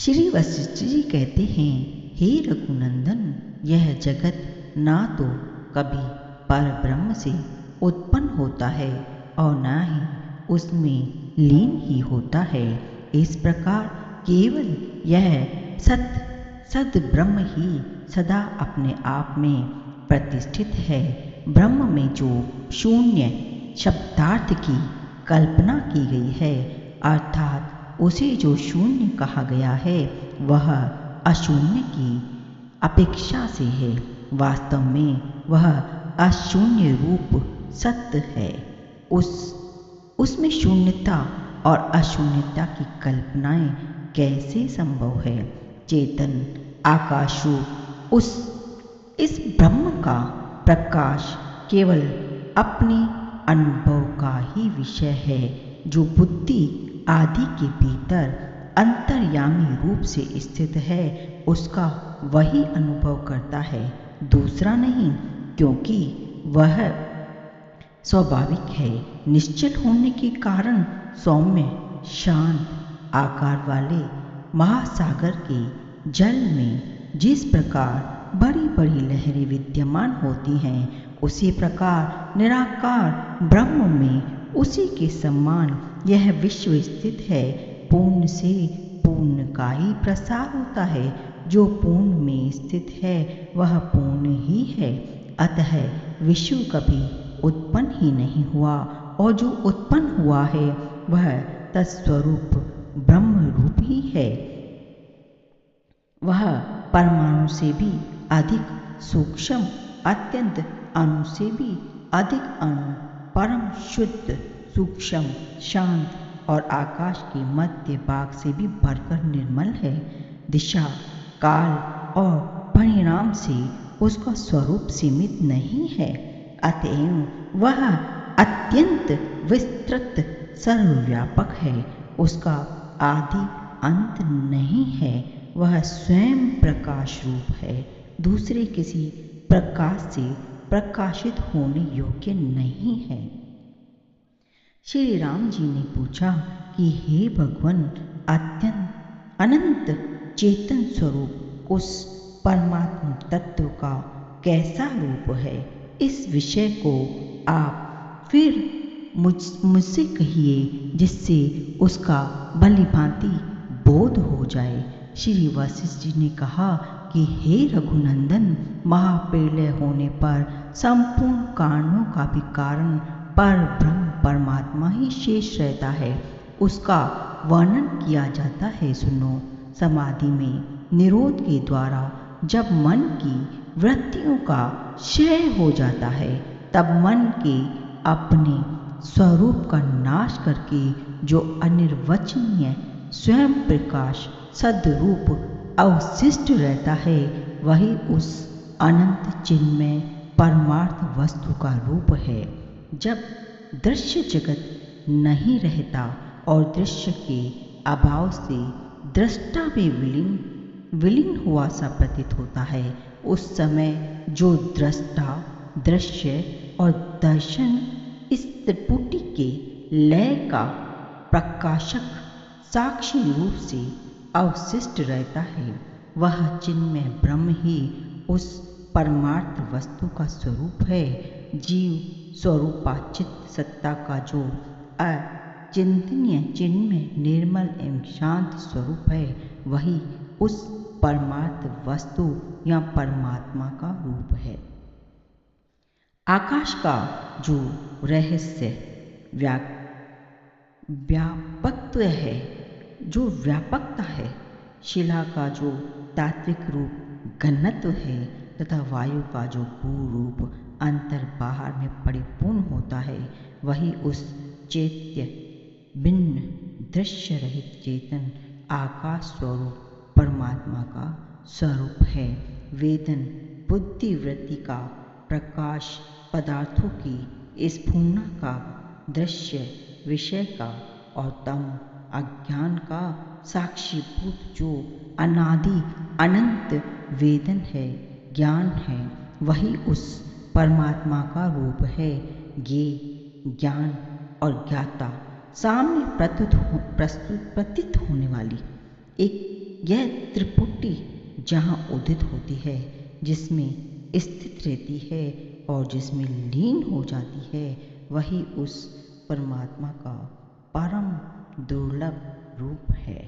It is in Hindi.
श्री वशिष्ठ जी कहते हैं, हे रघुनंदन, यह जगत ना तो कभी परब्रह्म से उत्पन्न होता है और न ही उसमें लीन ही होता है। इस प्रकार केवल यह सद ब्रह्म ही सदा अपने आप में प्रतिष्ठित है। ब्रह्म में जो शून्य शब्दार्थ की कल्पना की गई है, अर्थात उसे जो शून्य कहा गया है, वह अशून्य की अपेक्षा से है। वास्तव में वह अशून्य रूप सत्य है। उसमें शून्यता और अशून्यता की कल्पनाएं कैसे संभव है? चेतन आकाश रूप इस ब्रह्म का प्रकाश केवल अपने अनुभव का ही विषय है, जो बुद्धि आदि के भीतर अंतर्यामी रूप से स्थित है, उसका वही अनुभव करता है, दूसरा नहीं, क्योंकि वह स्वाभाविक है। निश्चल होने के कारण सौम्य शांत आकार वाले महासागर के जल में जिस प्रकार बड़ी बड़ी लहरें विद्यमान होती हैं, उसी प्रकार निराकार ब्रह्म में उसी के समान यह विश्व स्थित है। पूर्ण से पूर्ण का ही प्रसार होता है। जो पूर्ण में स्थित है वह पूर्ण ही है। अतः विश्व कभी उत्पन्न ही नहीं हुआ, और जो उत्पन्न हुआ है वह तत्स्वरूप ब्रह्म रूप ही है। वह परमाणु से भी अधिक सूक्ष्म, अत्यंत अणु से भी अधिक अणु, परम शुद्ध, सूक्ष्म, शांत और आकाश के मध्य भाग से भी बढ़कर निर्मल है। दिशा, काल और परिणाम से उसका स्वरूप सीमित नहीं है। अतएव वह अत्यंत विस्तृत सर्वव्यापक है। उसका आदि अंत नहीं है। वह स्वयं प्रकाश रूप है, दूसरे किसी प्रकाश से प्रकाशित होने योग्य नहीं है। श्री राम जी ने पूछा कि हे भगवान, अत्यंत अनंत चेतन स्वरूप उस परमात्म तत्व का कैसा रूप है? इस विषय को आप फिर मुझसे कहिए, जिससे उसका भलीभांति बोध हो जाए। श्री वशिष्ठ जी ने कहा कि हे रघुनंदन, महाप्रलय होने पर संपूर्ण कारणों का भी कारण पर ब्रह्म परमात्मा ही शेष रहता है। उसका वर्णन किया जाता है, सुनो। समाधि में निरोध के द्वारा जब मन की वृत्तियों का क्षय हो जाता है, तब मन के अपने स्वरूप का नाश करके जो अनिर्वचनीय स्वयं प्रकाश सद्रूप अवशिष्ट रहता है, वही उस अनंत चिन्मय परमार्थ वस्तु का रूप है। जब दृश्य जगत नहीं रहता और दृश्य के अभाव से दृष्टा में विलीन हुआ सा प्रतीत होता है, उस समय जो दृष्टा, दृश्य और दर्शन इस त्रिपुटी के लय का प्रकाशक साक्षी रूप से अवशिष्ट रहता है, वह चिन्मय ब्रह्म ही उस परमार्थ वस्तु का स्वरूप है। जीव स्वरूपाचित सत्ता का जो अचिंतनीय चिन्मय निर्मल एवं शांत स्वरूप है, वही उस परमार्थ वस्तु या परमात्मा का रूप है। आकाश का जो रहस्य व्यापकत्व है, जो व्यापकता है, शिला का जो तात्विक रूप घनत्व है, तथा वायु का जो गूढ़ रूप अंतर बाहर में परिपूर्ण होता है, वही उस चैत्य भिन्न दृश्य रहित चेतन आकाश स्वरूप परमात्मा का स्वरूप है। वेदन बुद्धि वृत्ति का प्रकाश, पदार्थों की स्फुरना का, दृश्य विषय का और तम अज्ञान का साक्षीभूत जो अनादि अनंत वेदन है, ज्ञान है, वही उस परमात्मा का रूप है। ये ज्ञान और ज्ञाता सामने प्रतीत होने वाली एक यह त्रिपुटी जहाँ उदित होती है, जिसमें स्थित रहती है और जिसमें लीन हो जाती है, वही उस परमात्मा का परम दुर्लभ रूप है।